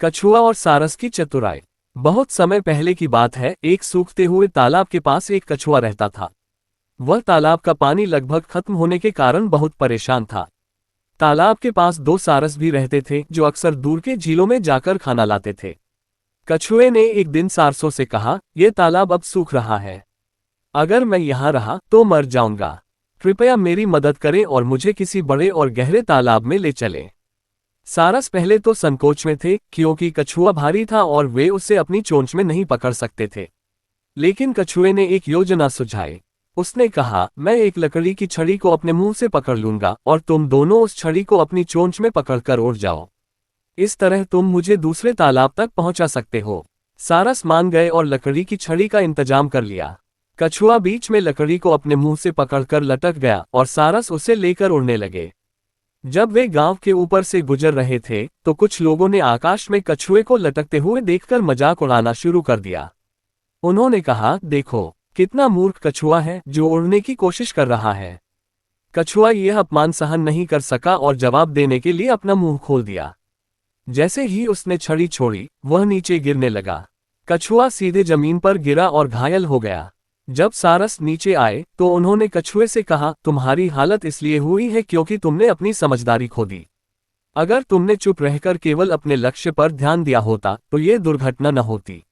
कछुआ और सारस की चतुराई। बहुत समय पहले की बात है, एक सूखते हुए तालाब के पास एक कछुआ रहता था। वह तालाब का पानी लगभग खत्म होने के कारण बहुत परेशान था। तालाब के पास दो सारस भी रहते थे जो अक्सर दूर के झीलों में जाकर खाना लाते थे। कछुए ने एक दिन सारसों से कहा, यह तालाब अब सूख रहा है। अगर मैं यहाँ रहा तो मर जाऊंगा। कृपया मेरी मदद करें और मुझे किसी बड़े और गहरे तालाब में ले चलें। सारस पहले तो संकोच में थे क्योंकि कछुआ भारी था और वे उसे अपनी चोंच में नहीं पकड़ सकते थे। लेकिन कछुए ने एक योजना सुझाई। उसने कहा, मैं एक लकड़ी की छड़ी को अपने मुंह से पकड़ लूंगा और तुम दोनों उस छड़ी को अपनी चोंच में पकड़कर उड़ जाओ। इस तरह तुम मुझे दूसरे तालाब तक पहुंचा सकते हो। सारस मान गए और लकड़ी की छड़ी का इंतजाम कर लिया। कछुआ बीच में लकड़ी को अपने मुंह से पकड़कर लटक गया और सारस उसे लेकर उड़ने लगे। जब वे गांव के ऊपर से गुजर रहे थे तो कुछ लोगों ने आकाश में कछुए को लटकते हुए देखकर मजाक उड़ाना शुरू कर दिया। उन्होंने कहा, देखो कितना मूर्ख कछुआ है जो उड़ने की कोशिश कर रहा है। कछुआ यह अपमान सहन नहीं कर सका और जवाब देने के लिए अपना मुंह खोल दिया। जैसे ही उसने छड़ी छोड़ी, वह नीचे गिरने लगा। कछुआ सीधे जमीन पर गिरा और घायल हो गया। जब सारस नीचे आए तो उन्होंने कछुए से कहा, तुम्हारी हालत इसलिए हुई है क्योंकि तुमने अपनी समझदारी खो दी। अगर तुमने चुप रहकर केवल अपने लक्ष्य पर ध्यान दिया होता तो यह दुर्घटना न होती।